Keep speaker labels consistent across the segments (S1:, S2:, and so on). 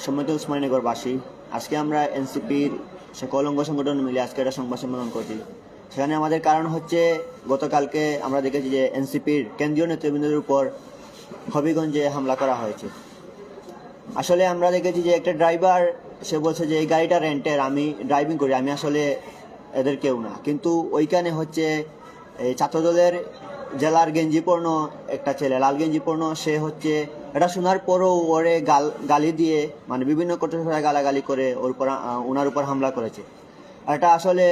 S1: সম্মানিত উসমানীনগরবাসী, আজকে আমরা এনসিপির সকল অঙ্গ সংগঠন মিলে আজকে একটা সংবাদ সম্মেলন করছি। সেখানে আমাদের কারণ হচ্ছে গতকালকে আমরা দেখেছি যে এনসিপির কেন্দ্রীয় নেতৃবৃন্দের উপর হবিগঞ্জে হামলা করা হয়েছে। আসলে আমরা দেখেছি যে একটা ড্রাইভার সে বলছে যে এই গাড়িটা রেন্টের, আমি ড্রাইভিং করি, আমি আসলে এদের কেউ না। কিন্তু ওইখানে হচ্ছে এই ছাত্রদলের জেলার গেঞ্জিপূর্ণ একটা ছেলে, লাল গেঞ্জিপূর্ণ, সে হচ্ছে এটা শোনার পরও ওরে গালি দিয়ে মানে বিভিন্ন কঠোর ভাষায় গালাগালি করে ওনার উপর হামলা করেছে। এটা আসলে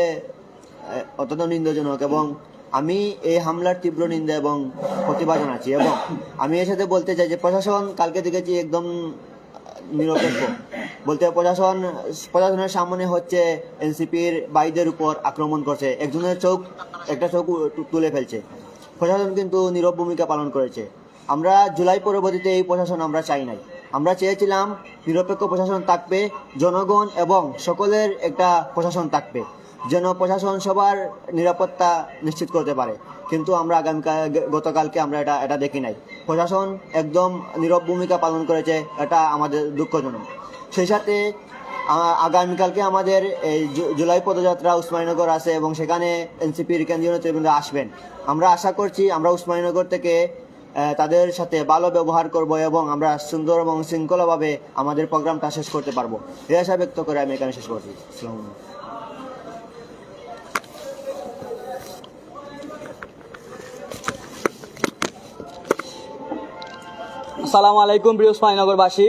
S1: অত্যন্ত নিন্দাজনক এবং আমি এই হামলার তীব্র নিন্দা এবং প্রতিবাদ জানাচ্ছি। এবং আমি এর সাথে বলতে চাই যে প্রশাসন কালকে দেখেছি একদম নিরপেক্ষ বলতে প্রশাসনের সামনে হচ্ছে এনসিপির ভাইদের উপর আক্রমণ করছে, একজনের একটা চোখ তুলে ফেলছে। প্রশাসন কিন্তু নীরব ভূমিকা পালন করেছে। আমরা জুলাই পরবর্তীতে এই প্রশাসন আমরা চাই নাই। আমরা চেয়েছিলাম নিরপেক্ষ প্রশাসন থাকবে, জনগণ এবং সকলের একটা প্রশাসন থাকবে, যেন প্রশাসন সবার নিরাপত্তা নিশ্চিত করতে পারে। কিন্তু আমরা গতকালকে আমরা এটা দেখি নাই। প্রশাসন একদম নীরব ভূমিকা পালন করেছে, এটা আমাদের দুঃখজনক। সেই সাথে আগামীকালকে আমাদের এই জুলাই পদযাত্রা উসমানীনগর আছে এবং সেখানে এনসিপির কেন্দ্রীয় নেতৃবৃন্দ আসবেন। আমরা আশা করছি আমরা উসমানীনগর থেকে তাদের সাথে ভালো ব্যবহার করব এবং আমরা সুন্দর এবং শৃঙ্খলাভাবে আমাদের প্রোগ্রামটা শেষ করতে পারবো। এই আশা ব্যক্ত করে আমি এখানে শেষ করছি।
S2: আসসালামু আলাইকুম প্রিয় উসমানীনগরবাসী,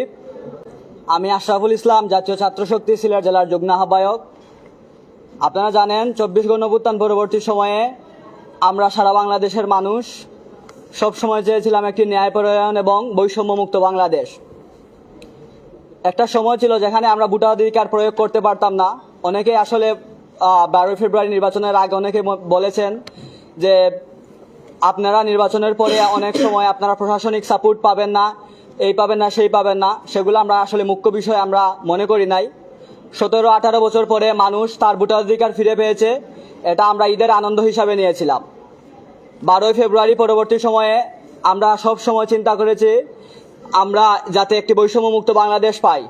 S2: আমি আশরাফুল ইসলাম, জাতীয় ছাত্র শক্তি সিলেট জেলার যুগ্ম আহ্বায়ক। আপনারা জানেন 24 গণঅভ্যুত্থান পরবর্তী সময়ে আমরা সারা বাংলাদেশের মানুষ সব সময় চেয়েছিলাম একটি ন্যায়পরায়ণ এবং বৈষম্যমুক্ত বাংলাদেশ। একটা সময় ছিল যেখানে আমরা ভোটাধিকার প্রয়োগ করতে পারতাম না। অনেকেই আসলে 12 ফেব্রুয়ারি নির্বাচনের আগে অনেকে বলেছেন যে আপনারা নির্বাচনের পরে অনেক সময় আপনারা প্রশাসনিক সাপোর্ট পাবেন না, এই পাবেন না, সেই পাবেন না। সেগুলো আমরা আসলে মুখ্য বিষয় আমরা মনে করি নাই। 17-18 বছর পরে মানুষ তার ভোটাধিকার ফিরে পেয়েছে, এটা আমরা ঈদের আনন্দ হিসাবে নিয়েছিলাম। 12 ফেব্রুয়ারি পরবর্তী সময়ে আমরা সব সময় চিন্তা করেছি আমরা যাতে একটি বৈষম্যমুক্ত বাংলাদেশ পাই।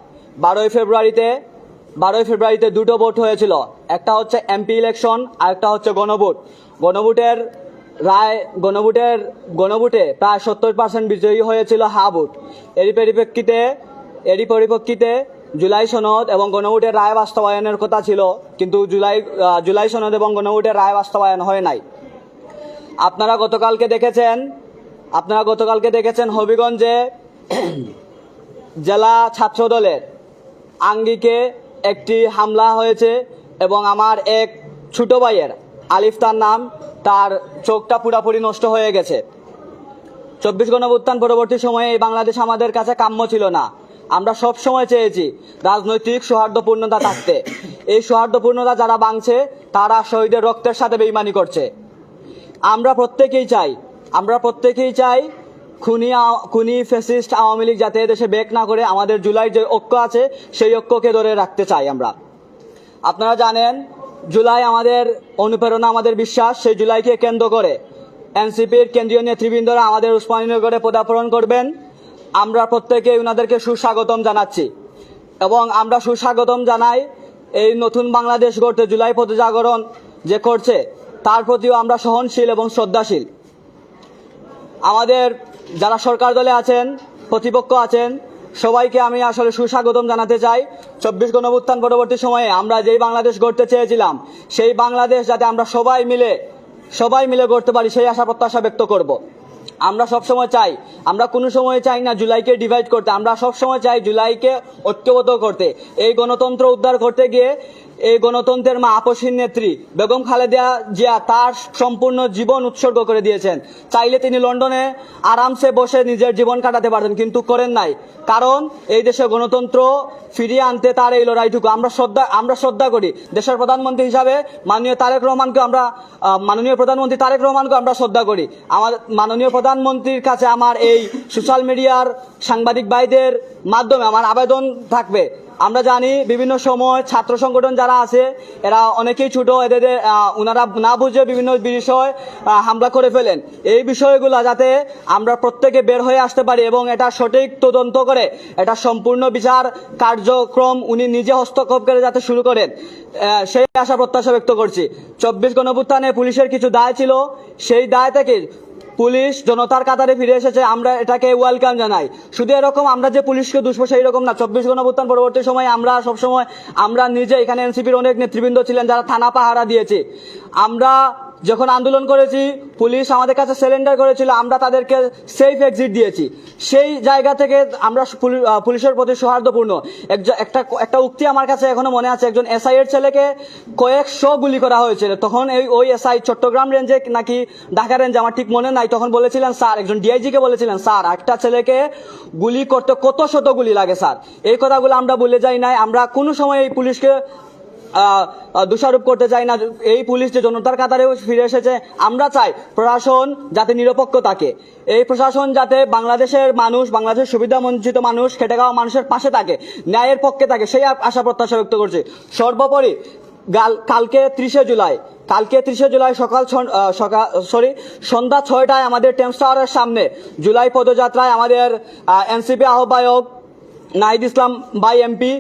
S2: 12 ফেব্রুয়ারিতে দুটো ভোট হয়েছিল, একটা হচ্ছে এমপি ইলেকশন আর একটা হচ্ছে গণভোট। গণভোটে প্রায় 70% বিজয়ী হয়েছিল হা ভোট। এরই পরিপ্রেক্ষিতে জুলাই সনদ এবং গণভোটের রায় বাস্তবায়নের কথা ছিল, কিন্তু জুলাই সনদ এবং গণভোটের রায় বাস্তবায়ন হয় নাই। আপনারা গতকালকে দেখেছেন হবিগঞ্জে জেলা ছাত্র দলের আঙ্গিকে একটি হামলা হয়েছে এবং আমার এক ছোট ভাইয়ের আলিফ তার নাম, তার চোখটা পুরাপুরি নষ্ট হয়ে গেছে। 24 গণঅভ্যুত্থান পরবর্তী সময়ে এই বাংলাদেশ আমাদের কাছে কাম্য ছিল না। আমরা সব সময় চেয়েছি রাজনৈতিক সৌহার্দ্যপূর্ণতা থাকতে। এই সৌহার্দ্যপূর্ণতা যারা ভাঙছে তারা শহীদের রক্তের সাথে বেইমানি করছে। আমরা প্রত্যেকেই চাই খুনি ফ্যাসিস্ট আওয়ামী লীগ যাতে দেশে ব্যাক না করে আমাদের জুলাই যে ঐক্য আছে সেই ঐক্যকে ধরে রাখতে চাই আমরা। আপনারা জানেন জুলাই আমাদের অনুপ্রেরণা, আমাদের বিশ্বাস। সেই জুলাইকে কেন্দ্র করে এনসিপির কেন্দ্রীয় নেতৃবৃন্দরা আমাদের উসমানীনগরে পদার্পণ করবেন। আমরা প্রত্যেকে ওনাদেরকে সুস্বাগতম জানাচ্ছি এবং আমরা সুস্বাগতম জানাই এই নতুন বাংলাদেশ গড়তে জুলাই পদজাগরণ যে করছে তার প্রতিও আমরা সহনশীল এবং শ্রদ্ধাশীল। আমাদের যারা সরকার দলে আছেন, প্রতিপক্ষ আছেন, সবাইকে আমি আসলে সুস্বাগতম জানাতে চাই। 24 গণঅভ্যুত্থান পরবর্তী সময়ে আমরা যেই বাংলাদেশ গড়তে চেয়েছিলাম সেই বাংলাদেশ যাতে আমরা সবাই মিলে গড়তে পারি সেই আশা প্রত্যাশা ব্যক্ত করব। আমরা কোনো সময় চাই না জুলাইকে ডিভাইড করতে, আমরা সব সময় চাই জুলাইকে ঐক্যবদ্ধ করতে। এই গণতন্ত্র উদ্ধার করতে গিয়ে এই গণতন্ত্রের মা আপসহীন নেত্রী বেগম খালেদা জিয়া তার সম্পূর্ণ জীবন উৎসর্গ করে দিয়েছেন। চাইলে তিনি লন্ডনে আরামসে বসে নিজের জীবন কাটাতে পারতেন, কিন্তু করেন নাই। কারণ এই দেশে গণতন্ত্র ফিরিয়ে আনতে তার এই লড়াইটুকু আমরা শ্রদ্ধা করি। দেশের প্রধানমন্ত্রী হিসাবে মাননীয় প্রধানমন্ত্রী তারেক রহমানকে আমরা শ্রদ্ধা করি। আমাদের মাননীয় প্রধানমন্ত্রীর কাছে আমার এই সোশ্যাল মিডিয়ার সাংবাদিক ভাইদের মাধ্যমে আমার আবেদন থাকবে, আমরা জানি বিভিন্ন সময় ছাত্র সংগঠন যারা আছে এরা অনেকেই ছোট, এদের ওনারা না বুঝে বিভিন্ন বিষয় হামলা করে ফেলেন। এই বিষয়গুলো যাতে আমরা প্রত্যেকে বের হয়ে আসতে পারি এবং এটা সঠিক তদন্ত করে এটা সম্পূর্ণ বিচার কার্যক্রম উনি নিজে হস্তক্ষেপ করে যাতে শুরু করেন, সেই আশা প্রত্যাশা ব্যক্ত করছি। 24 গণঅভ্যুত্থানে পুলিশের কিছু দায় ছিল, সেই দায় থেকে পুলিশ জনতার কাতারে ফিরে এসেছে, আমরা এটাকে ওয়েলকাম জানাই। শুধু এরকম আমরা যে পুলিশকে দুষবো সেই রকম না। 24 গণঅভ্যুত্থান পরবর্তী সময় আমরা সবসময় আমরা নিজে এখানে এনসিপির অনেক নেতৃবৃন্দ ছিলেন যারা থানা পাহারা দিয়েছে। আমরা যখন আন্দোলন করেছি পুলিশ আমাদের কাছে সারেন্ডার করেছিল, আমরা তাদেরকে সেফ এক্সিট দিয়েছি। সেই জায়গা থেকে আমরা পুলিশের প্রতি সৌহার্দ্যপূর্ণ। একটা উক্তি আমার কাছে এখনো মনে আছে, একজন এসআই এর ছেলেকে কয়েকশো গুলি করা হয়েছিল। তখন ওই এসআই চট্টগ্রাম রেঞ্জে নাকি ঢাকা রেঞ্জে আমার ঠিক মনে নাই, তখন বলেছিলেন স্যার, একজন ডিআইজি কে বলেছিলেন স্যার একটা ছেলেকে গুলি করতে কত শত গুলি লাগে স্যার। এই কথাগুলো আমরা বলে যাই নাই, আমরা কোনো সময় এই পুলিশকে দোষারোপ করতে চাই না। এই পুলিশ যে জনতার কাতারে ফিরে এসেছে, আমরা চাই প্রশাসন যাতে নিরপেক্ষ থাকে, এই প্রশাসন যাতে বাংলাদেশের মানুষ, বাংলাদেশের সুবিধা বঞ্চিত মানুষ, খেটে খাওয়া মানুষের পাশে থাকে, ন্যায়ের পক্ষে থাকে, সেই আশা প্রত্যাশা ব্যক্ত করছি। সর্বোপরি কালকে 30 জুলাই সন্ধ্যা 6টায় আমাদের টেমস টাওয়ারের সামনে জুলাই পদযাত্রায় আমাদের এনসিপি আহ্বায়ক নাহিদ ইসলাম ভাই এমপি,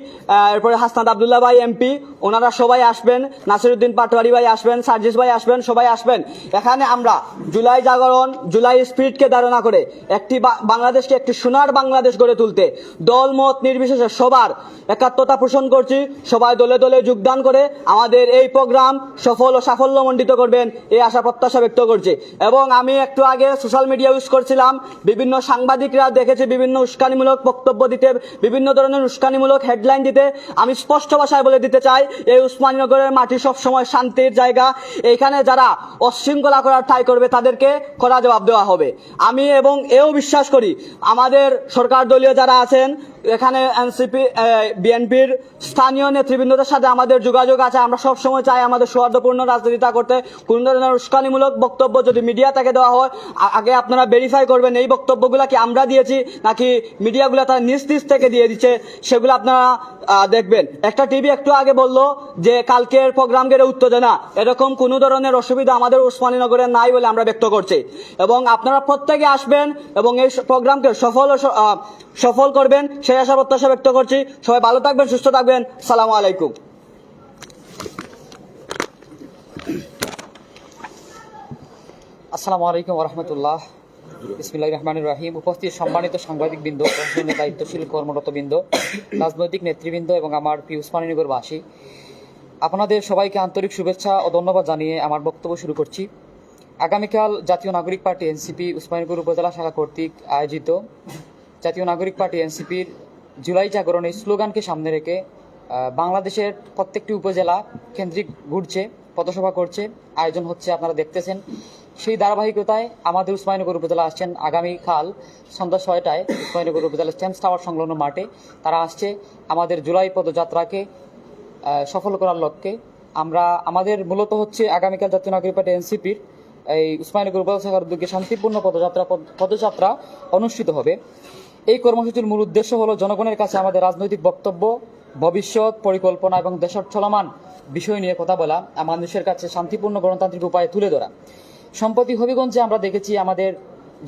S2: এরপরে হাসনাত আবদুল্লাহ ভাই এমপি, ওনারা সবাই আসবেন, নাসিরউদ্দিন পাটোয়ারি ভাই আসবেন, সার্জিস ভাই আসবেন, সবাই আসবেন। এখানে আমরা জুলাই জাগরণ, জুলাই স্পিরিটকে ধারণা করে একটি বাংলাদেশকে একটি সোনার বাংলাদেশ গড়ে তুলতে দল মত নির্বিশেষে সবার একাত্মতা পোষণ করছি। সবাই দলে দলে যোগদান করে আমাদের এই প্রোগ্রাম সফল ও সাফল্যমণ্ডিত করবেন, এই আশা প্রত্যাশা ব্যক্ত করছি। এবং আমি একটু আগে সোশ্যাল মিডিয়া ইউজ করছিলাম, বিভিন্ন সাংবাদিকরা দেখেছি বিভিন্ন উস্কানিমূলক বক্তব্য দিতে, বিভিন্ন ধরনের উস্কানিমূলক হেডলাইন দিতে। আমি স্পষ্ট ভাষায় বলে দিতে চাই, এই উসমানীনগরের মাটি সবসময় শান্তির জায়গা। এইখানে যারা অশৃঙ্খলা করার ট্রাই করবে তাদেরকে কড়া জবাব দেওয়া হবে। আমি এবং এও বিশ্বাস করি আমাদের সরকার দলীয় যারা আছেন এখানে এনসিপি বিএনপির স্থানীয় নেতৃবৃন্দদের সাথে আমাদের যোগাযোগ আছে। আমরা সবসময় চাই আমাদের সৌহার্দ্যপূর্ণ রাজনীতিটা করতে। কোন ধরনের উস্কানিমূলক বক্তব্য যদি মিডিয়া থেকে দেওয়া হয়, আগে আপনারা ভেরিফাই করবেন এই বক্তব্যগুলো কি আমরা দিয়েছি নাকি মিডিয়াগুলো তার নিজ নিজ থেকে দিয়ে দিচ্ছে, সেগুলো আপনারা দেখবেন। একটা টিভি একটু আগে বললো যে কালকের প্রোগ্রাম গেড়ে উত্তেজনা, এরকম কোনো ধরনের অসুবিধা আমাদের উসমানীনগরে নাই বলে আমরা ব্যক্ত করছি। এবং আপনারা প্রত্যেকে আসবেন এবং এই প্রোগ্রামকে সফল করবেন, সেই আশা প্রত্যাশা ব্যক্ত করছি। সবাই ভালো থাকবেন, সুস্থ থাকবেন। সালামু আলাইকুম।
S3: আসসালামু আলাইকুম রহমতুল্লাহ। বিসমিল্লাহির রহমানির রহিম। উপস্থিত সম্মানিত সাংবাদিকবৃন্দ, প্রশাসনের দায়িত্বশীল কর্মরতবৃন্দ, রাজনৈতিক নেতৃবৃন্দ এবং আমার প্রিয় উসমানীনগরবাসী, আপনাদের সবাইকে আন্তরিক শুভেচ্ছা ও ধন্যবাদ জানিয়ে আমার বক্তব্য শুরু করছি। আগামীকাল জাতীয় নাগরিক পার্টি এনসিপি উসমানীনগর উপজেলা শাখা কর্তৃক আয়োজিত জাতীয় নাগরিক পার্টি এনসিপির জুলাই জাগরণের স্লোগানকে সামনে রেখে বাংলাদেশের প্রত্যেকটি উপজেলা কেন্দ্রিক ঘুরছে, পথসভা করছে, আয়োজন হচ্ছে, আপনারা দেখতেছেন। সেই ধারাবাহিকতায় আমাদের উসমানীনগর উপজেলা আসছেন আগামীকাল সন্ধ্যা 6টায় উসমানীনগর উপজেলার টেমস টাওয়ার সংলগ্ন মাঠে। তারা আসছে আমাদের জুলাই পদযাত্রাকে সফল করার লক্ষ্যে। আমাদের মূলত হচ্ছে আগামীকাল জাতীয় নাগরিক পার্টি এনসিপির এই উসমানীনগর উপজেলা শাখার উদ্যোগে শান্তিপূর্ণ পদযাত্রা অনুষ্ঠিত হবে। এই কর্মসূচির মূল উদ্দেশ্য হলো জনগণের কাছে আমাদের রাজনৈতিক বক্তব্য, ভবিষ্যৎ পরিকল্পনা এবং দেশের চলমান বিষয় নিয়ে কথা বলা, মানুষের কাছে শান্তিপূর্ণ গণতান্ত্রিক উপায়ে তুলে ধরা। সম্প্রতি হবিগঞ্জে আমরা দেখেছি আমাদের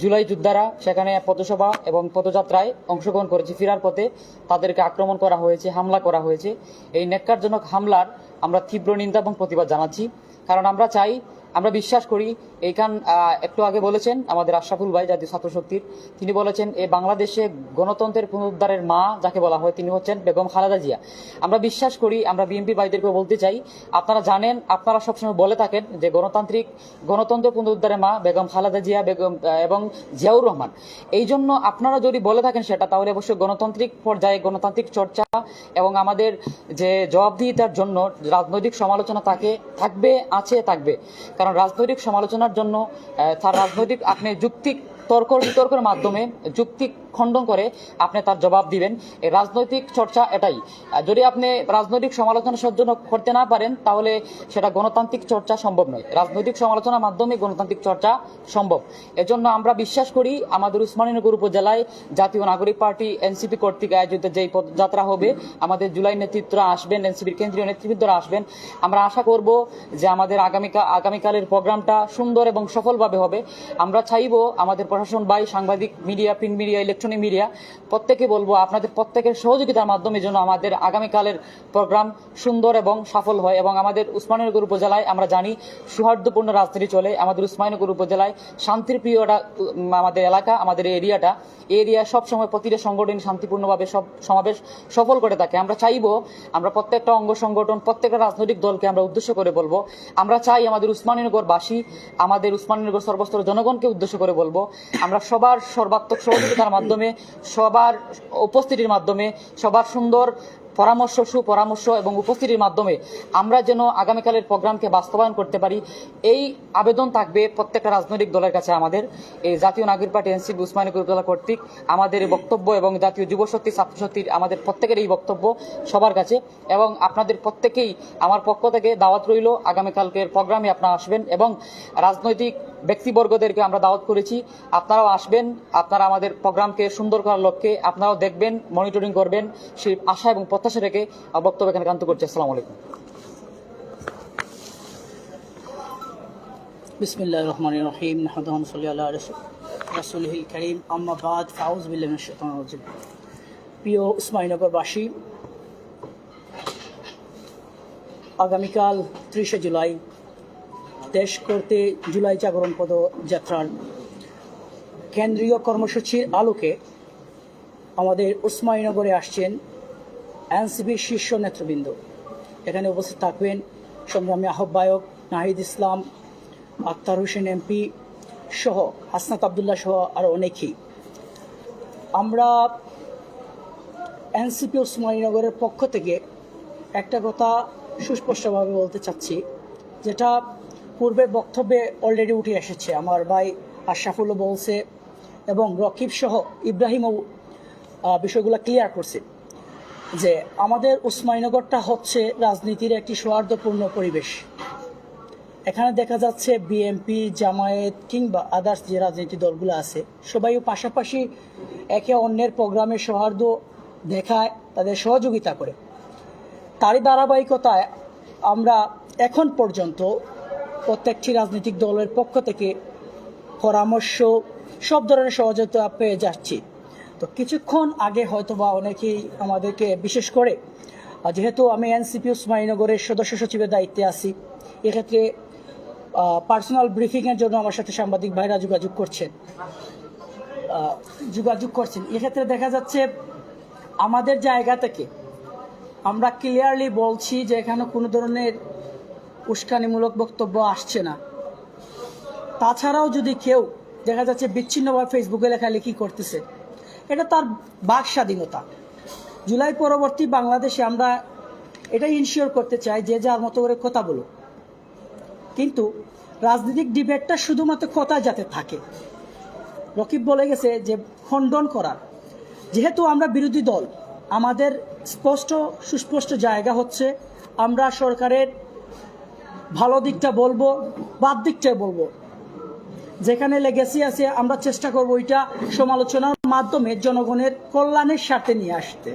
S3: জুলাই যোদ্ধারা সেখানে পথসভা এবং পদযাত্রায় অংশগ্রহণ করেছে। ফেরার পথে তাদেরকে আক্রমণ করা হয়েছে, হামলা করা হয়েছে। এই ন্যাক্কারজনক হামলার আমরা তীব্র নিন্দা এবং প্রতিবাদ জানাচ্ছি। কারণ আমরা বিশ্বাস করি, এইখান একটু আগে বলেছেন আমাদের আশরাফুল ভাই জাতীয় ছাত্র শক্তির, তিনি বলেছেন এই বাংলাদেশে গণতন্ত্রের পুনরুদ্ধারের মা যাকে বলা হয় তিনি হচ্ছেন বেগম খালেদা জিয়া। আমরা বিশ্বাস করি, আমরা বিএনপি ভাইদেরকেও বলতে চাই, আপনারা জানেন, আপনারা সবসময় বলে থাকেন যে গণতন্ত্র পুনরুদ্ধারের মা বেগম খালেদা জিয়া এবং জিয়াউর রহমান। এই জন্য আপনারা যদি বলে থাকেন সেটা, তাহলে অবশ্যই গণতান্ত্রিক পর্যায়ে গণতান্ত্রিক চর্চা এবং আমাদের যে জবাবদিহিতার জন্য রাজনৈতিক সমালোচনা থাকবে। কারণ রাজনৈতিক সমালোচনার জন্য তার রাজনৈতিক আপনি যৌক্তিক তর্ক বিতর্কের মাধ্যমে যৌক্তিক খণ্ডন করে আপনি তার জবাব দিবেন। এই রাজনৈতিক চর্চা এটাই। যদি আপনি রাজনৈতিক সমালোচনা সহ্য করতে না পারেন তাহলে সেটা গণতান্ত্রিক চর্চা সম্ভব নয়। রাজনৈতিক সমালোচনার মাধ্যমে গণতান্ত্রিক চর্চা সম্ভব। এজন্য আমরা বিশ্বাস করি আমাদের উসমানীনগর উপজেলায় জাতীয় নাগরিক পার্টি এনসিপি কর্তৃক আয়োজিত যেই পদযাত্রা হবে, আমাদের জুলাই নেতৃত্বরা আসবেন, এনসিপির কেন্দ্রীয় নেতৃবৃন্দরা আসবেন। আমরা আশা করব যে আমাদের আগামীকালের প্রোগ্রামটা সুন্দর এবং সফলভাবে হবে। আমরা চাইবো আমাদের প্রশাসন ভাই, সাংবাদিক, media, print media, electronic media প্রত্যেকে বলবো আপনাদের প্রত্যেকের সহযোগিতার মাধ্যমে যেন আমাদের আগামীকালের প্রোগ্রাম সুন্দর এবং সফল হয়। এবং আমাদের উসমানীনগর উপজেলায় আমরা জানি সৌহার্দ্যপূর্ণ রাজনীতি চলে। আমাদের উসমানীনগর উপজেলায় শান্তির প্রিয়টা আমাদের এলাকা, আমাদের এই এরিয়া সবসময় প্রতিটা সংগঠন শান্তিপূর্ণভাবে সব সমাবেশ সফল করে থাকে। আমরা চাইবো আমরা প্রত্যেকটা অঙ্গ সংগঠন, প্রত্যেকটা রাজনৈতিক দলকে আমরা উদ্দেশ্য করে বলবো, আমরা চাই আমাদের উসমানীনগরবাসী, আমাদের উসমানীনগর সর্বস্তরের জনগণকে উদ্দেশ্য করে বলবো, আমরা সবার সর্বাত্মক সহযোগিতার মাধ্যমে, সবার উপস্থিতির মাধ্যমে, সবার সুন্দর সুপরামর্শ এবং উপস্থিতির মাধ্যমে আমরা যেন আগামীকালের প্রোগ্রামকে বাস্তবায়ন করতে পারি। এই আবেদন থাকবে প্রত্যেকটা রাজনৈতিক দলের কাছে। আমাদের এই জাতীয় নাগরিক পার্টি এনসিপি উসমানীনগর উপজেলা কর্তৃক আমাদের এই বক্তব্য এবং জাতীয় যুবশক্তি, ছাত্রশক্তির আমাদের প্রত্যেকের এই বক্তব্য সবার কাছে। এবং আপনাদের প্রত্যেকেই আমার পক্ষ থেকে দাওয়াত রইল, আগামীকালকের প্রোগ্রামে আপনারা আসবেন এবং রাজনৈতিক ব্যক্তিবর্গদেরকে আমরা দাওয়াত করেছি, আপনারাও আসবেন। আপনারা আমাদের প্রোগ্রামকে সুন্দর করার লক্ষ্যে আপনারাও দেখবেন, মনিটরিং করবেন, সেই আশা এবং প্রত্যাশা রেখে বক্তব্য এখানে কান্ত করছি। আসসালামু আলাইকুম।
S4: বিসমিল্লাহির রহমানির রহিম। নাহমাদুহু ওয়া নুসাল্লি আলা রাসূলিহিল কারীম। আম্মা বাদ, ফাউযু বিল্লাহি মিনাশ শাইতানির রাজিম। প্রিয় উসমানীনগরবাসী, আগামীকাল 30শে জুলাই দেশ করতে জুলাই জাগরণ পদযাত্রার কেন্দ্রীয় কর্মসূচির আলোকে আমাদের উসমানীনগরে আসছেন এনসিপির শীর্ষ নেতৃবৃন্দ। এখানে উপস্থিত থাকবেন সংগ্রামী আহ্বায়ক নাহিদ ইসলাম, আক্তার হোসেন এমপি সহ, হাসনাত আবদুল্লাহ সহ আরও অনেকেই। আমরা এনসিপি উসমানীনগরের পক্ষ থেকে একটা কথা সুস্পষ্টভাবে বলতে চাচ্ছি, যেটা পূর্বের বক্তব্যে অলরেডি উঠে এসেছে। আমার ভাই আশরাফুলও বলছে এবং রকিব সহ ইব্রাহিমও বিষয়গুলো ক্লিয়ার করছে যে আমাদের উসমানীনগরটা হচ্ছে রাজনীতির একটি সৌহার্দ্যপূর্ণ পরিবেশ। এখানে দেখা যাচ্ছে বিএনপি, জামায়াত কিংবা আদার্স যে রাজনীতি দলগুলো আছে সবাই পাশাপাশি একে অন্যের প্রোগ্রামে সৌহার্দ্য দেখায়, তাদের সহযোগিতা করে। তারই ধারাবাহিকতায় আমরা এখন পর্যন্ত প্রত্যেকটি রাজনৈতিক দলের পক্ষ থেকে পরামর্শ, সব ধরনের সহযোগিতা পেয়ে যাচ্ছি। তো কিছুক্ষণ আগে হয়তোবা অনেকেই আমাদেরকে, বিশেষ করে যেহেতু আমি এনসিপি উসমানীনগরের সদস্য সচিবের দায়িত্বে আছি, এক্ষেত্রে পার্সোনাল ব্রিফিংয়ের জন্য আমার সাথে সাংবাদিক ভাইরা যোগাযোগ করছেন। এক্ষেত্রে দেখা যাচ্ছে আমাদের জায়গা থেকে আমরা ক্লিয়ারলি বলছি যে এখানে কোনো ধরনের উস্কানিমূলক বক্তব্য আসছে না। তাছাড়াও যদি কেউ দেখা যাচ্ছে বিচ্ছিন্নভাবে ফেসবুকে লেখালেখি করতেছে, এটা তার বাক স্বাধীনতা। জুলাই পরবর্তী বাংলাদেশে আমরা এটাই ইনশিওর করতে চাই যে যার মতো করে কথা বলো, কিন্তু রাজনৈতিক ডিবেটটা শুধুমাত্র কথা যাতে থাকে। রকিব বলে গেছে যে খণ্ডন করার, যেহেতু আমরা বিরোধী দল, আমাদের সুস্পষ্ট জায়গা হচ্ছে আমরা সরকারের ভালো দিকটা বলবো, বাদ দিকটা বলবো। যেখানে লেগেসি আছে আমরা চেষ্টা করবো ওইটা সমালোচনার মাধ্যমে জনগণের কল্যাণের স্বার্থে নিয়ে আসতে।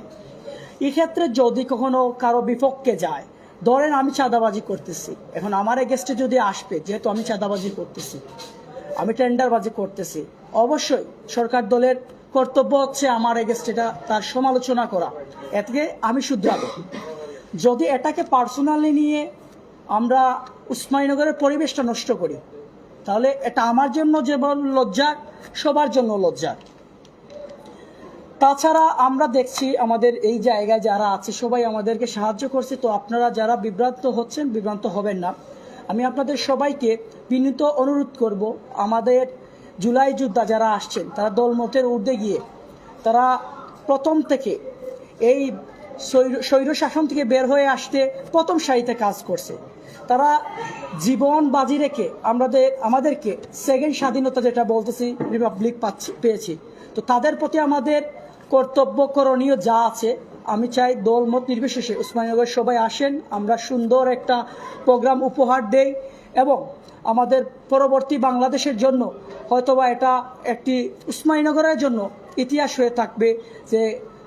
S4: এক্ষেত্রে যদি কখনো কারো বিপক্ষে যায়, ধরেন আমি চাঁদাবাজি করতেছি, এখন আমার এগেস্টে যদি আসবে, যেহেতু আমি চাঁদাবাজি করতেছি, আমি টেন্ডারবাজি করতেছি, অবশ্যই সরকার দলের কর্তব্য হচ্ছে আমার এগেস্টে তার সমালোচনা করা, এতে আমি শুধরাবো। যদি এটাকে পার্সোনালি নিয়ে আমরা উসমানীনগরের পরিবেশটা নষ্ট করি, তাহলে এটা আমার জন্য যেমন লজ্জা, সবার জন্য লজ্জা। তাছাড়া আমরা দেখছি আমাদের এই জায়গায় যারা আছে সবাই আমাদেরকে সাহায্য করছে। তো আপনারা যারা বিভ্রান্ত হচ্ছেন, বিভ্রান্ত হবেন না। আমি আপনাদের সবাইকে বিনীত অনুরোধ করব, আমাদের জুলাই যোদ্ধা যারা আসছেন তারা দলমতের ঊর্ধ্বে গিয়ে তারা প্রথম থেকে এই স্বৈর শাসন থেকে বের হয়ে আসতে প্রথম সারিতে কাজ করছে। তারা জীবন বাজি রেখে আমাদেরকে সেকেন্ড স্বাধীনতা যেটা বলতেছি রিপাবলিক পেয়েছি, তো তাদের প্রতি আমাদের কর্তব্য করণীয় যা আছে, আমি চাই দলমত নির্বিশেষে উসমানীনগর সবাই আসেন, আমরা সুন্দর একটা প্রোগ্রাম উপহার দেই এবং আমাদের পরবর্তী বাংলাদেশের জন্য হয়তোবা এটা একটি উসমানীনগরের জন্য ইতিহাস হয়ে থাকবে যে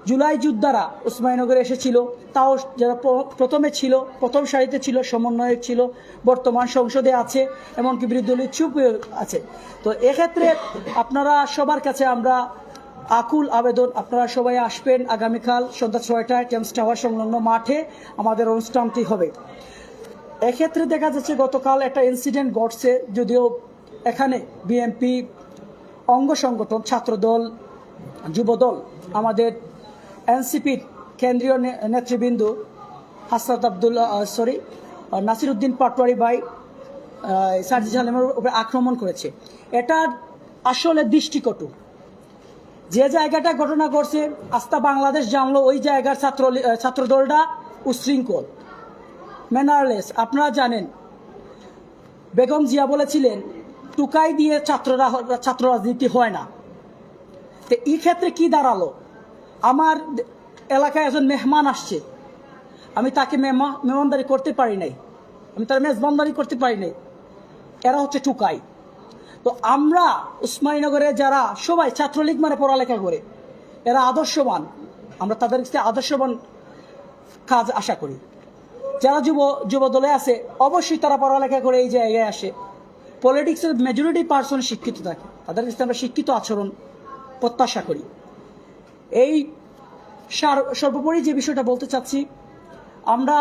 S4: জুলাই যোদ্ধারা উসমানীনগরে এসেছিল, তাও যারা প্রথমে ছিল, প্রথম সারিতে ছিল, সমন্বয়ক ছিল, বর্তমান সংসদে আছে, এমনকি বিরোধী দলীয় চুপ আছে। তো এক্ষেত্রে আপনারা সবার কাছে আমরা আকুল আবেদন, আপনারা সবাই আসবেন আগামীকাল সন্ধ্যা 6টায় টেমস টাওয়ার সংলগ্ন মাঠে আমাদের অনুষ্ঠানটি হবে। এক্ষেত্রে দেখা যাচ্ছে গতকাল একটা ইনসিডেন্ট ঘটছে, যদিও এখানে বিএনপি অঙ্গ সংগঠন, ছাত্রদল, যুবদল, আমাদের এনসিপির কেন্দ্রীয় নেতৃবৃন্দ হাসরাত নাসির উদ্দিন পাটোয়ারি ভাই সার্জিস আলমের উপরে আক্রমণ করেছে। এটা আসলে দৃষ্টিকটু। যে জায়গাটা ঘটনা ঘটছে, আস্থা বাংলাদেশ জানলো ওই জায়গার ছাত্রদলটা উশৃঙ্খল, ম্যানারলেস। আপনারা জানেন বেগম জিয়া বলেছিলেন টুকাই দিয়ে ছাত্র রাজনীতি হয় না। তো এই ক্ষেত্রে কি দাঁড়ালো, আমার এলাকায় একজন মেহমান আসছে, আমি তাকে মেহমানদারি করতে পারি নাই, আমি তার মেজবানদারি করতে পারি নাই, এরা হচ্ছে টুকাই। তো আমরা উসমানীনগরে যারা সবাই ছাত্রলীগ মানে পড়ালেখা করে, এরা আদর্শবান, আমরা তাদের কাছে আদর্শবান কাজ আশা করি। যারা যুব দলে আছে অবশ্যই তারা পড়ালেখা করে এই জায়গায় আসে। পলিটিক্সের মেজরিটি পার্সন শিক্ষিত থাকে, তাদের কাছে আমরা শিক্ষিত আচরণ প্রত্যাশা করি। এই সর্বোপরি যে বিষয়টা বলতে চাচ্ছি, আমরা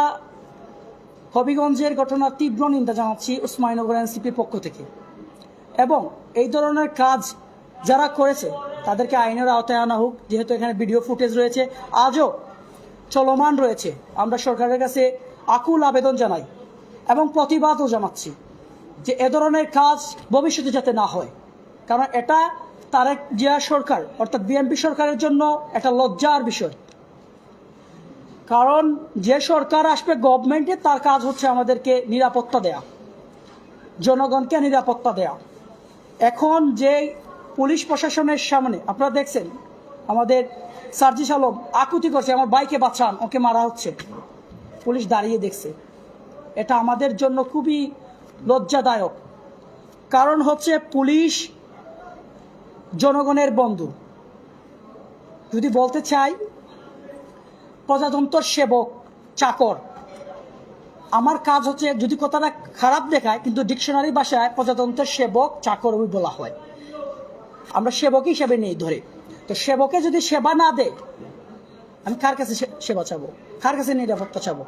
S4: হবিগঞ্জের ঘটনার তীব্র নিন্দা জানাচ্ছি উসমানীনগর এনসিপির পক্ষ থেকে, এবং এই ধরনের কাজ যারা করেছে তাদেরকে আইনের আওতায় আনা হোক। যেহেতু এখানে ভিডিও ফুটেজ রয়েছে, আজও চলমান রয়েছে, আমরা সরকারের কাছে আকুল আবেদন জানাই এবং প্রতিবাদও জানাচ্ছি যে এ ধরনের কাজ ভবিষ্যতে যাতে না হয়। কারণ এটা তারেক জিয়া সরকার অর্থাৎ বিএনপি সরকারের জন্য একটা লজ্জার বিষয়। কারণ যে সরকার আসবে গভর্নমেন্টে, তার কাজ হচ্ছে আমাদেরকে নিরাপত্তা দেয়া, জনগণকে নিরাপত্তা দেয়া। এখন যে পুলিশ প্রশাসনের সামনে আপনারা দেখছেন আমাদের সার্জিস আলম আকুতি করছে, আমার ভাইকে বাঁচান, ওকে মারা হচ্ছে, পুলিশ দাঁড়িয়ে দেখছে। এটা আমাদের জন্য খুবই লজ্জাদায়ক। কারণ হচ্ছে পুলিশ জনগণের বন্ধু। যদি বলতে চাই প্রজাতন্ত্র সেবক চাকর, আমার কাজ হচ্ছে, যদি কথাটা খারাপ দেখায় কিন্তু ডিকশনারি ভাষায় প্রজাতন্ত্রের সেবক চাকর বলা হয়, আমরা সেবক হিসেবে নেই ধরে। তো সেবকে যদি সেবা না দেয়, আমি কার কাছে সেবা চাবো, কার কাছে নিরাপত্তা চাবো?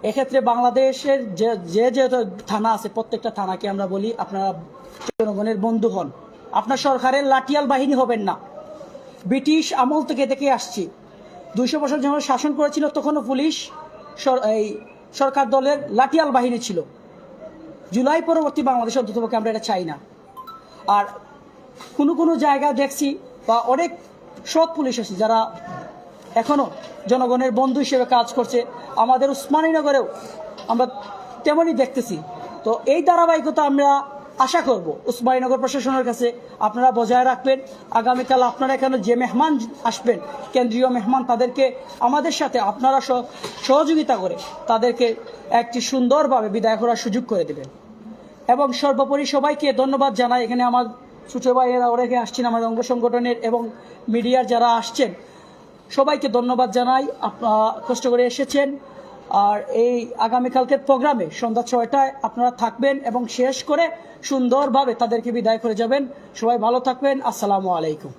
S4: এক্ষেত্রে বাংলাদেশের যে থানা আছে, প্রত্যেকটা থানাকে আমরা বলি আপনারা জনগণের বন্ধু হন, আপনার সরকারের লাঠিয়াল বাহিনী হবেন না। ব্রিটিশ আমল থেকে দেখে আসছি, 200 বছর যখন শাসন করেছিল তখনও পুলিশ এই সরকার দলের লাঠিয়াল বাহিনী ছিল। জুলাই পরবর্তী বাংলাদেশ অন্ততপক্ষে আমরা এটা চাই না। আর কোনো জায়গায় দেখছি বা অনেক সৎ পুলিশ আছে যারা এখনো জনগণের বন্ধু হিসেবে কাজ করছে। আমাদের উসমানীনগরেও আমরা তেমনই দেখতেছি। তো এই ধারাবাহিকতা আমরা আশা করব উসমানীনগর প্রশাসনের কাছে আপনারা বজায় রাখবেন। আগামীকাল আপনারা এখানে যে মেহমান আসবেন, কেন্দ্রীয় মেহমান, তাদেরকে আমাদের সাথে আপনারা সহযোগিতা করে তাদেরকে একটি সুন্দরভাবে বিদায় করার সুযোগ করে দেবেন। এবং সর্বোপরি সবাইকে ধন্যবাদ জানাই। এখানে আমার ছোট ভাইয়েরা অনেকে আসছেন, আমাদের অঙ্গ সংগঠনের এবং মিডিয়ার যারা আসছেন, সবাইকে ধন্যবাদ জানাই, আপনারা কষ্ট করে এসেছেন। আর এই আগামীকালকের প্রোগ্রামে সন্ধ্যা 6টায় আপনারা থাকবেন এবং শেষ করে সুন্দরভাবে তাদেরকে বিদায় করে যাবেন। সবাই ভালো থাকবেন। আসসালামু আলাইকুম।